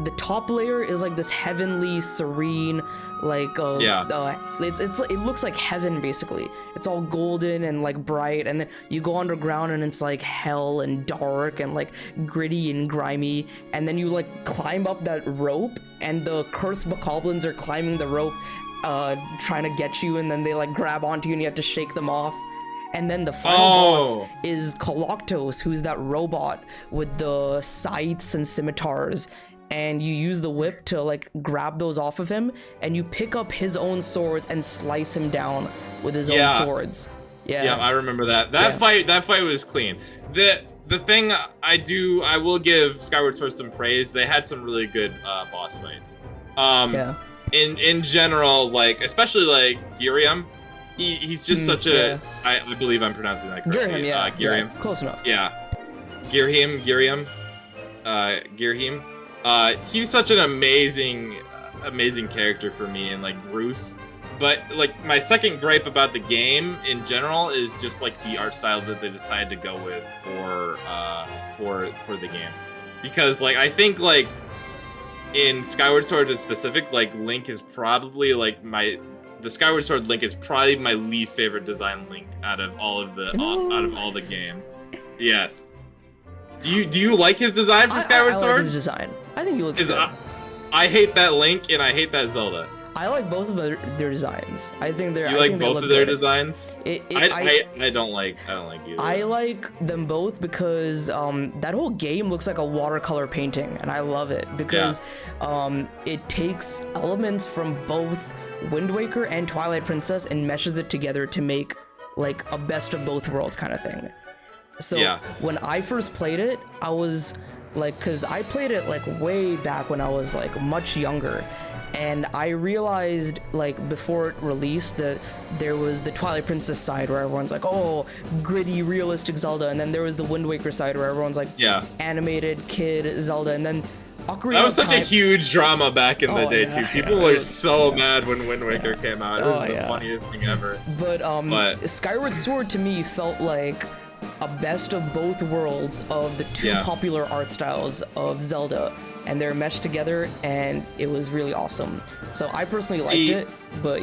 the top layer is like this heavenly, serene, like it looks like heaven basically. It's all golden and like bright, and then you go underground and it's like hell and dark and like gritty and grimy, and then you like climb up that rope, and the cursed bokoblins are climbing the rope, trying to get you, and then they like grab onto you and you have to shake them off. And then the final boss is Koloktos, who's that robot with the scythes and scimitars. And you use the whip to like grab those off of him, and you pick up his own swords and slice him down with his own swords. Yeah, I remember that. That fight was clean. The thing I will give Skyward Sword some praise. They had some really good boss fights. In general, like especially like Giriam, he's just such a I believe I'm pronouncing that correctly. Giriam, Giriam. Close enough. Yeah. Giriam. He's such an amazing character for me, and like Bruce. But like my second gripe about the game in general is just like the art style that they decided to go with for the game, because like I think like in Skyward Sword in specific, like Link is probably like the Skyward Sword Link is probably my least favorite design Link out of all the games. Yes. Do you like his design for Skyward Sword? I like his design. I think he looks good. I hate that Link and I hate that Zelda. I like both of their designs. I think they're. You like both of their designs? I don't like either. I like them both because that whole game looks like a watercolor painting, and I love it because it takes elements from both Wind Waker and Twilight Princess and meshes it together to make like a best of both worlds kind of thing. So when I first played it, I was like, cause I played it like way back when I was like much younger, and I realized like before it released that there was the Twilight Princess side where everyone's like, oh, gritty, realistic Zelda, and then there was the Wind Waker side where everyone's like, animated kid Zelda, and then that was such a huge drama back in the day too. People were so mad when Wind Waker came out. It was the funniest thing ever. But Skyward Sword to me felt like a best of both worlds of the two popular art styles of Zelda, and they're meshed together, and it was really awesome. So I personally liked it, but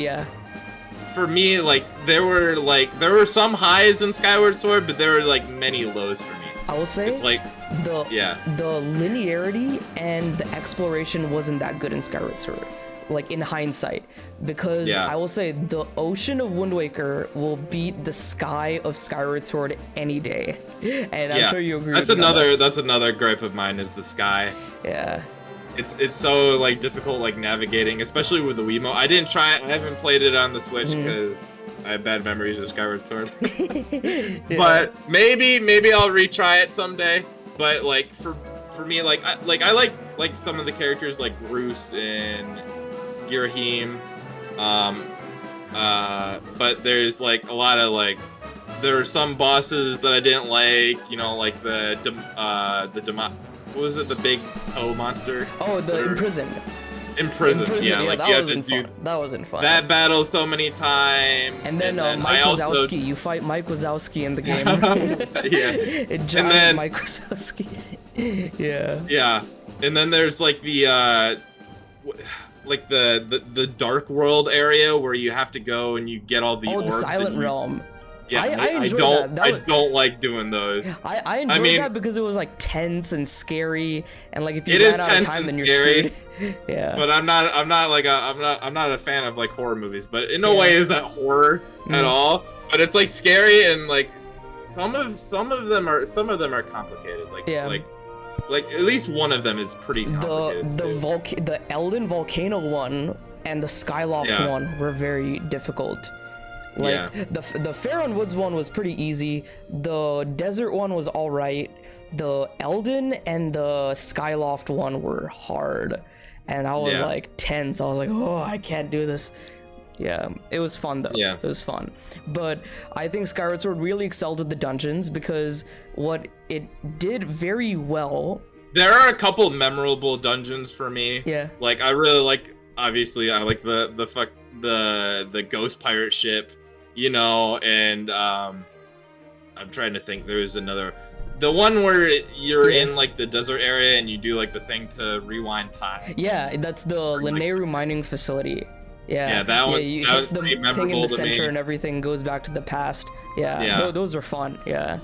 for me, like there were some highs in Skyward Sword, but there were like many lows for me. I will say it's like the linearity and the exploration wasn't that good in Skyward Sword, like in hindsight, because I will say the ocean of Wind Waker will beat the sky of Skyward Sword any day, and I'm sure you agree. That's another gripe of mine is the sky. It's so like difficult like navigating, especially with the Wiimote. I didn't try it. I haven't played it on the Switch because I have bad memories of Skyward Sword. But maybe I'll retry it someday. But like for me, like I like some of the characters like Bruce and Girahim, but there's like a lot of like there are some bosses that I didn't like, you know, like the what was it, the big toe monster? Oh, the imprisoned. Imprisoned, yeah, like you have to do that wasn't fun. That battle so many times. And then Mike Wazowski, you fight Mike Wazowski in the game. And Mike Wazowski. Yeah. And then there's like the the Dark World area where you have to go and you get all the orbs. The Silent Realm. Yeah, I don't like doing those. I enjoyed that because it was like tense and scary, and like if you ran out of time, then you're screwed. But I'm not a fan of like horror movies. But in no way is that horror at all. But it's like scary, and like some of them are complicated. Like at least one of them is pretty complicated. The Elden Volcano one and the Skyloft one were very difficult. Like the Faron Woods one was pretty easy. The desert one was all right. The Elden and the Skyloft one were hard, and I was like tense. I was like, oh, I can't do this. Yeah, it was fun though. Yeah, it was fun. But I think Skyward Sword really excelled with the dungeons because what it did very well. There are a couple memorable dungeons for me. Yeah. Like I really like obviously I like the ghost pirate ship, you know, and I'm trying to think. There's another, the one where you're in like the desert area and you do like the thing to rewind time. Yeah, that's the Lanayru mining facility. Yeah, that was you that hit was the pretty thing memorable in the to center me. and everything goes back to the past. Yeah. Those are fun. Yeah.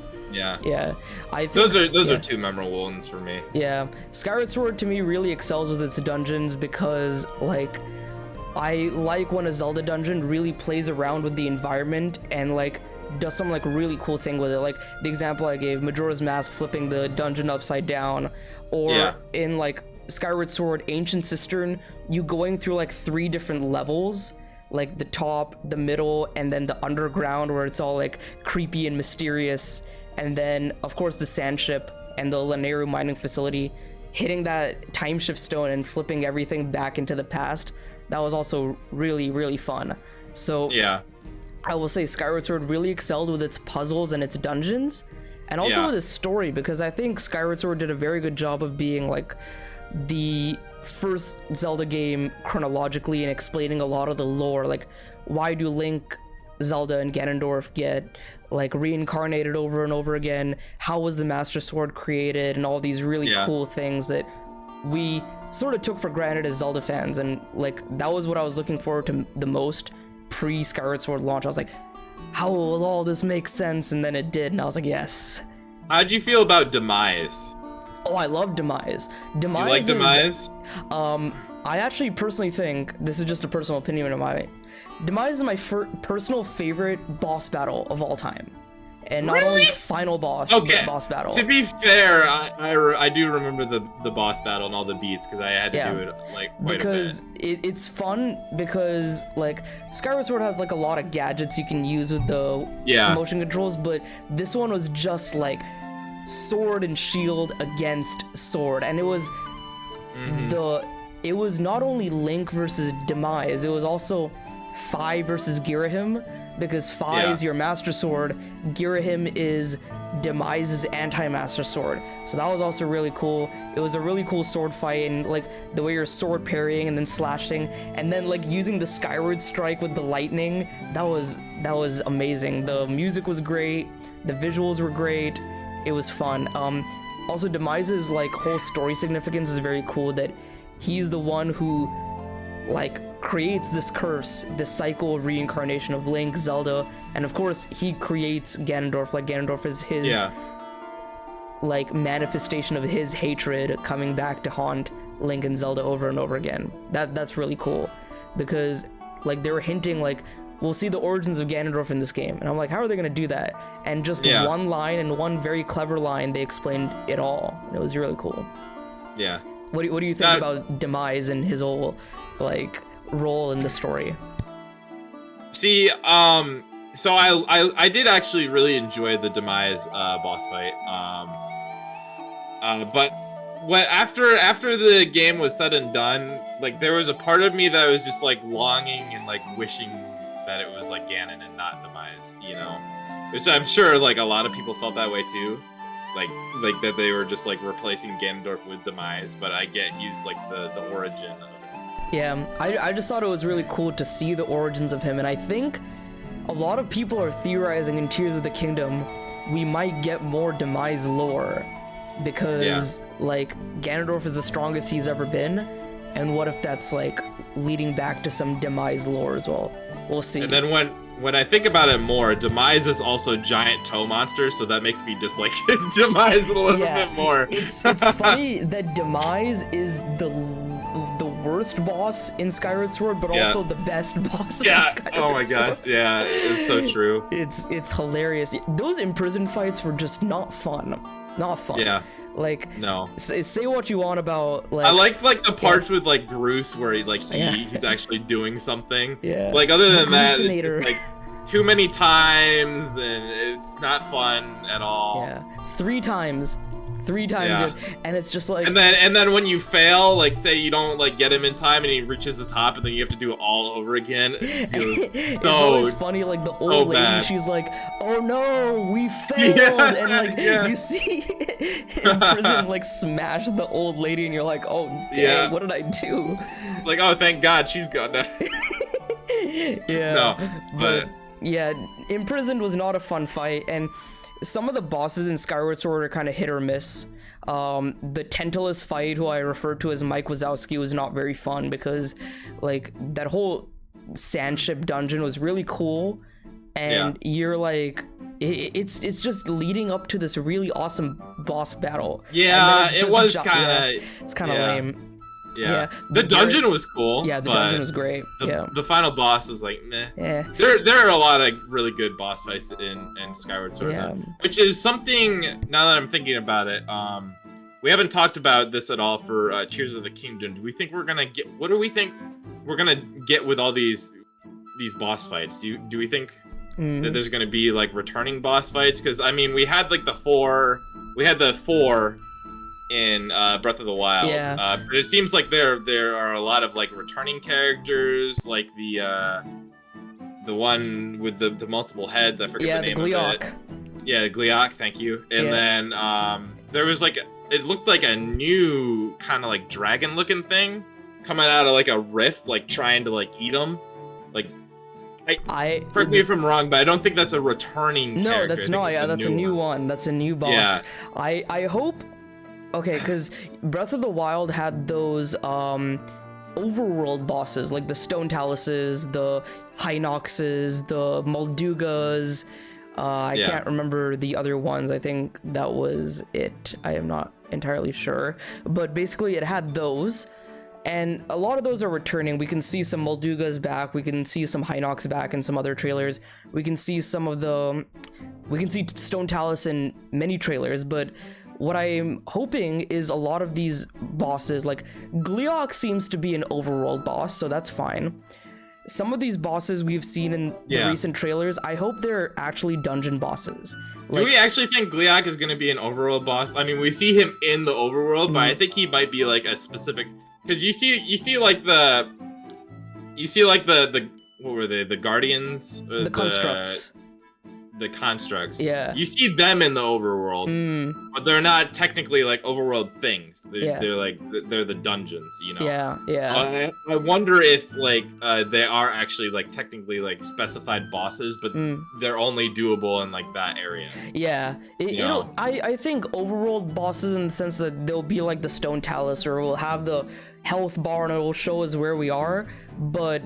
I think Those are two memorable ones for me. Yeah, Skyward Sword to me really excels with its dungeons because like I like when a Zelda dungeon really plays around with the environment and like does some like really cool thing with it. Like the example I gave, Majora's Mask flipping the dungeon upside down, or in like Skyward Sword Ancient Cistern, you going through like 3 different levels, like the top, the middle, and then the underground where it's all like creepy and mysterious. And then of course the sand ship and the Lanayru mining facility, hitting that time shift stone and flipping everything back into the past. That was also really, really fun. So I will say Skyward Sword really excelled with its puzzles and its dungeons, and also with its story, because I think Skyward Sword did a very good job of being like the first Zelda game chronologically and explaining a lot of the lore. Like, why do Link, Zelda, and Ganondorf get like reincarnated over and over again? How was the Master Sword created? And all these really cool things that we sort of took for granted as Zelda fans. And like, that was what I was looking forward to the most pre Skyward Sword launch. I was like, how will all this make sense? And then it did, and I was like, yes. How'd you feel about Demise? Oh, I love Demise. You like Demise? I actually personally think, this is just a personal opinion of mine, Demise is my personal favorite boss battle of all time. And not only final boss, but boss battle. To be fair, I do remember the boss battle and all the beats, because I had to do it like quite a bit. It's fun because like Skyward Sword has like a lot of gadgets you can use with the motion controls, but this one was just like sword and shield against sword, and it was it was not only Link versus Demise, it was also Fi versus Girahim, because Fi is your Master Sword, Girahim is Demise's anti-Master Sword. So that was also really cool. It was a really cool sword fight, and like the way you're sword parrying and then slashing, and then like using the Skyward Strike with the lightning. That was amazing. The music was great, the visuals were great. It was fun. Also, Demise's like whole story significance is very cool, that he's the one who like creates this curse, this cycle of reincarnation of Link, Zelda, and of course he creates Ganondorf. Like Ganondorf is his like manifestation of his hatred coming back to haunt Link and Zelda over and over again. That's really cool, because like they were hinting like we'll see the origins of Ganondorf in this game, and I'm like, how are they gonna do that? And just one line, and one very clever line, they explained it all, and it was really cool. Yeah. What do you think about Demise and his whole like role in the story? See, so I did actually really enjoy the Demise boss fight. But after the game was said and done, like there was a part of me that was just like longing and like wishing that it was like Ganon and not Demise, you know, which I'm sure like a lot of people felt that way too, like that they were just like replacing Ganondorf with Demise. But I get he's like the origin of it. Yeah, I just thought it was really cool to see the origins of him, and I think a lot of people are theorizing in Tears of the Kingdom we might get more Demise lore, because like Ganondorf is the strongest he's ever been, and what if that's like leading back to some Demise lore as well? We'll see. And then when I think about it more, Demise is also giant toe monster, so that makes me dislike Demise a little bit more. It's funny that Demise is the worst boss in Skyward Sword, but also the best boss in Skyward Sword. Oh my gosh, yeah, it's so true. It's hilarious. Those imprisoned fights were just not fun. Not fun. Yeah. Like, no. Say what you want about like. I like the parts with like Groose where he's actually doing something. Yeah. Like other than that, it's just, like too many times and it's not fun at all. Yeah. 3 times 3 times, and it's just like. And then when you fail, like say you don't like get him in time, and he reaches the top, and then you have to do it all over again. It feels it's always funny, like the old lady, bad. she's like, "Oh no, we failed," and like you see in prison like smash the old lady, and you're like, "Oh dang, what did I do?" Like, oh, thank God she's gone now. Yeah. No, but yeah, Imprisoned was not a fun fight, and some of the bosses in Skyward Sword are kind of hit or miss. The Tantalus fight, who I referred to as Mike Wazowski, was not very fun because, like, that whole sandship dungeon was really cool, and you're like, it's just leading up to this really awesome boss battle. Yeah, it was kind of it's kind of lame. Yeah. The dungeon was cool. Yeah, the dungeon was great. The final boss is like meh. Yeah. There are a lot of really good boss fights in Skyward Sword, which is something. Now that I'm thinking about it, we haven't talked about this at all for Tears of the Kingdom. Do we think we're gonna get? What do we think we're gonna get with all these boss fights? Do we think that there's gonna be like returning boss fights? Because I mean, we had like the four in Breath of the Wild. But it seems like there are a lot of like returning characters, like the one with the multiple heads. I forget the name of it. Yeah, the Gleeok. Thank you. And then there was like it looked like a new kind of like dragon-looking thing coming out of like a rift, like trying to like eat them. Like, correct me if I'm wrong, but I don't think that's a returning. No, that's not. Yeah, that's a new one. That's a new boss. Yeah. I hope. Okay, because Breath of the Wild had those overworld bosses, like the Stone Taluses, the Hinoxes, the Moldugas. I can't remember the other ones. I think that was it. I am not entirely sure. But basically, it had those. And a lot of those are returning. We can see some Moldugas back. We can see some Hinox back in some other trailers. We can see some of the... We can see Stone Talus in many trailers, but... What I'm hoping is a lot of these bosses, like Gleeok seems to be an overworld boss, so that's fine. Some of these bosses we've seen in the recent trailers, I hope they're actually dungeon bosses. Do we actually think Gleeok is going to be an overworld boss? I mean, we see him in the overworld, but I think he might be like a specific, because you see like the what were they? The Guardians? The Constructs. The Constructs. Yeah. You see them in the overworld, but they're not technically like overworld things. They're like they're the dungeons, you know. Yeah. I wonder if like they are actually like technically like specified bosses, but they're only doable in like that area. Yeah. I think overworld bosses in the sense that they'll be like the Stone Talus, or we'll have the health bar and it'll show us where we are, but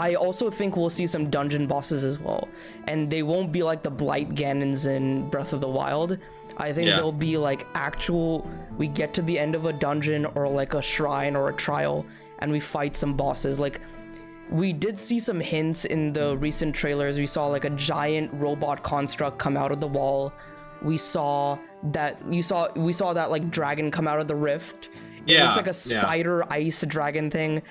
I also think we'll see some dungeon bosses as well, and they won't be like the Blight Ganons in Breath of the Wild. I think they'll be like actual, we get to the end of a dungeon or like a shrine or a trial, and we fight some bosses. Like, we did see some hints in the recent trailers. We saw like a giant robot construct come out of the wall. We saw that like dragon come out of the rift. It looks like a spider ice dragon thing.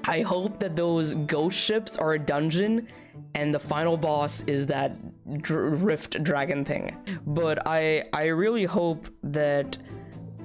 I hope that those ghost ships are a dungeon and the final boss is that rift dragon thing. But I really hope that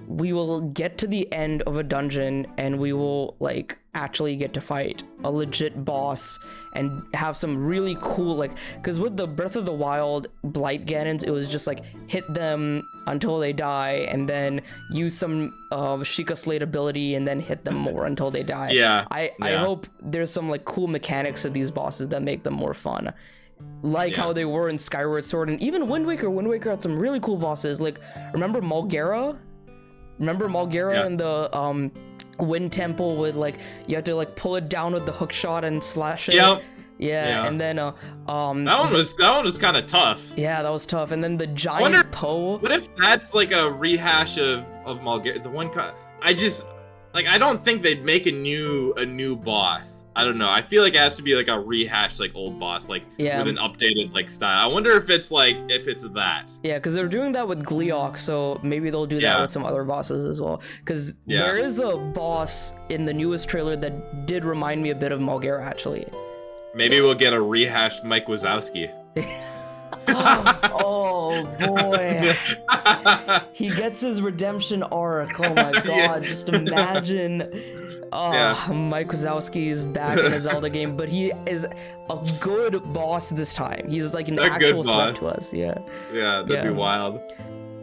we will get to the end of a dungeon and we will like actually get to fight a legit boss and have some really cool, like, because with the Breath of the Wild Blight Ganons, it was just like hit them until they die and then use some Sheikah Slate ability and then hit them more until they die. I hope there's some like cool mechanics of these bosses that make them more fun, like how they were in Skyward Sword and even Wind Waker. Wind Waker had some really cool bosses. Like, remember Malgera in the Wind Temple with like you had to like pull it down with the hook shot and slash it. And then that one was kind of tough. Yeah, that was tough. And then the giant Poe. What if that's like a rehash of Malgera? The one I don't think they'd make a new boss. I don't know. I feel like it has to be like a rehash, like old boss, like with an updated like style. I wonder if it's that. Yeah, because they're doing that with Gleeok, so maybe they'll do that with some other bosses as well. Because there is a boss in the newest trailer that did remind me a bit of Malgera, actually. Maybe we'll get a rehashed Mike Wazowski. Oh Oh boy. He gets his redemption arc. Oh my god, Yeah. just imagine. Mike Wazowski is back in a Zelda game, but he is a good boss this time. He's like an actual threat to us. Yeah. Yeah, that'd be wild.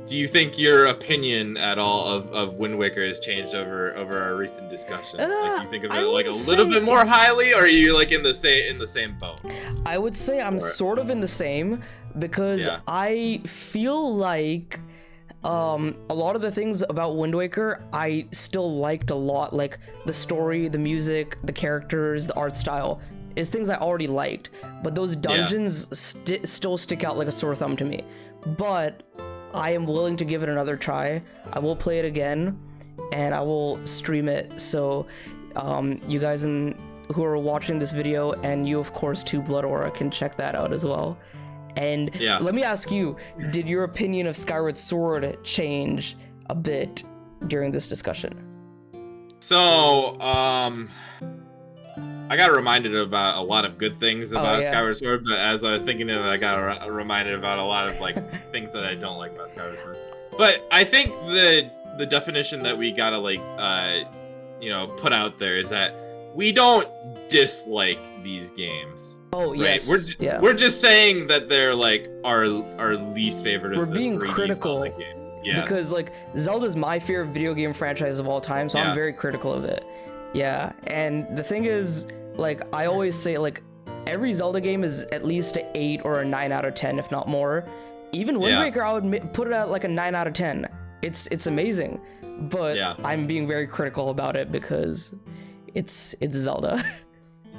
Do you think your opinion at all of Wind Waker has changed over our recent discussion? Like, you think of it like a little bit more highly, or are you like in the same boat? I would say I'm sort of in the same, because I feel like a lot of the things about Wind Waker I still liked a lot, like the story, the music, the characters, the art style is things I already liked, but those dungeons still stick out like a sore thumb to me. But I am willing to give it another try. I will play it again, and I will stream it. So you guys who are watching this video, and you of course too, Blood Aura, can check that out as well. And let me ask you, did your opinion of Skyward Sword change a bit during this discussion? So, I got reminded about a lot of good things about Skyward Sword, but as I was thinking of it, I got reminded about a lot of like things that I don't like about Skyward Sword. But I think the definition that we gotta like put out there is that we don't dislike these games. Oh yes, right? We're just saying that they're like our least favorite. We're being critical. Yeah. Because like Zelda's my favorite video game franchise of all time, so I'm very critical of it. Yeah, and the thing is, like, I always say, like, every Zelda game is at least an 8 or a 9 out of 10, if not more. Even Wind Waker, I would put it at like a 9 out of 10. It's amazing, but I'm being very critical about it because it's Zelda.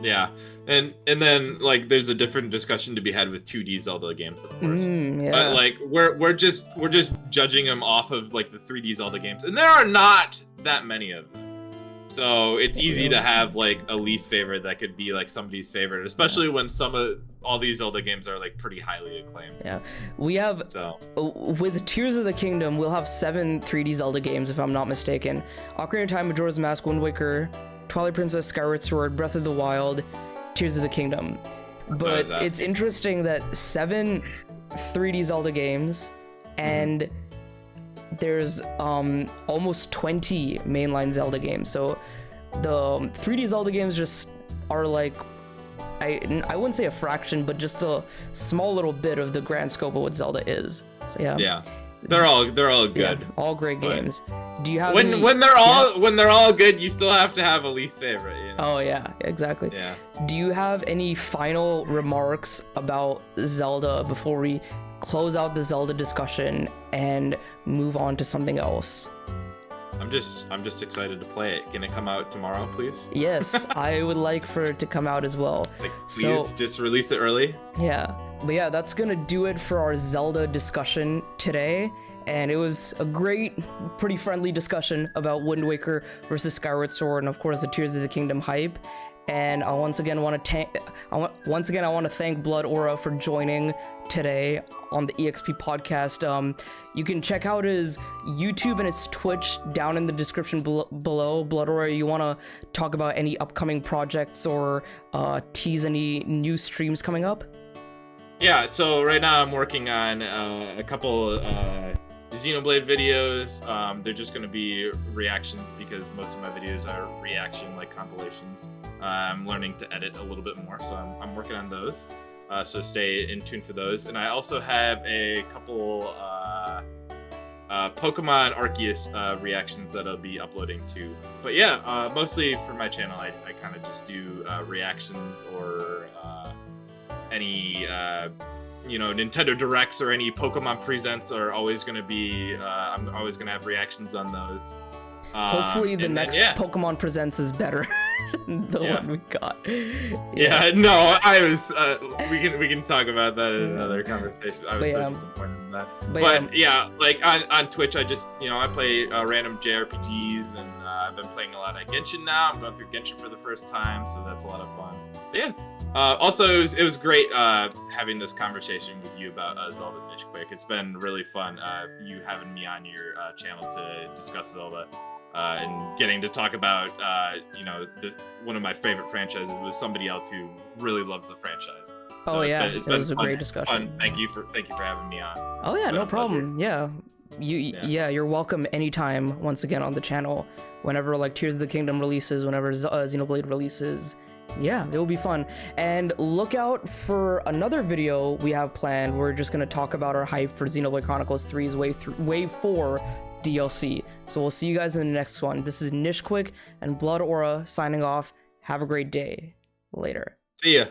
Yeah, and then like there's a different discussion to be had with 2D Zelda games, of course. But like we're just judging them off of like the 3D Zelda games, and there are not that many of them. So it's easy to have like a least favorite that could be like somebody's favorite, especially when all these Zelda games are like pretty highly acclaimed. Yeah, we have with Tears of the Kingdom, we'll have 7 3D Zelda games if I'm not mistaken. Ocarina of Time, Majora's Mask, Wind Waker, Twilight Princess, Skyward Sword, Breath of the Wild, Tears of the Kingdom. But it's interesting that 7 3D Zelda games and there's almost 20 mainline Zelda games. So the 3D Zelda games just are like, I wouldn't say a fraction, but just a small little bit of the grand scope of what Zelda is. So yeah. They're all good. Yeah, all great games. Do you have when they're all good, you still have to have a least favorite, you know? Oh yeah, exactly. Yeah. Do you have any final remarks about Zelda before we close out the Zelda discussion and move on to something else? I'm just excited to play it. Can it come out tomorrow, please? Yes, I would like for it to come out as well. Like, please just release it early. Yeah. But yeah, that's gonna do it for our Zelda discussion today. And it was a great, pretty friendly discussion about Wind Waker versus Skyward Sword, and of course the Tears of the Kingdom hype. And I once again want to thank Blood Aura for joining today on the EXP podcast. You can check out his YouTube and his Twitch down in the description below. Blood Aura, you want to talk about any upcoming projects or tease any new streams coming up? Yeah, so right now I'm working on a couple Xenoblade videos. They're just going to be reactions because most of my videos are reaction like compilations. I'm learning to edit a little bit more, so I'm working on those. So stay in tune for those. And I also have a couple Pokemon Arceus reactions that I'll be uploading too. But yeah, mostly for my channel, I kind of just do reactions or any Nintendo Directs or any Pokemon Presents are always going to be, I'm always going to have reactions on those. Hopefully the next Pokemon Presents is better than the one we got. We can talk about that in another conversation. I was so disappointed in that. But like on Twitch, I just, I play random JRPGs, and I've been playing a lot of Genshin now. I'm going through Genshin for the first time, so that's a lot of fun. Yeah. Also, it was great having this conversation with you about Zelda Niche Quick. It's been really fun you having me on your channel to discuss Zelda and getting to talk about one of my favorite franchises with somebody else who really loves the franchise. Oh yeah, it was a great discussion. Fun. Thank you for having me on. Oh yeah, no problem. Yeah. Yeah, you're welcome anytime once again on the channel. Whenever like Tears of the Kingdom releases, whenever Xenoblade releases. Yeah, it will be fun. And look out for another video we have planned. We're just gonna talk about our hype for Xenoblade Chronicles 3's Wave 4 DLC. So we'll see you guys in the next one. This is Nishquick and Blood Aura signing off. Have a great day. Later. See ya.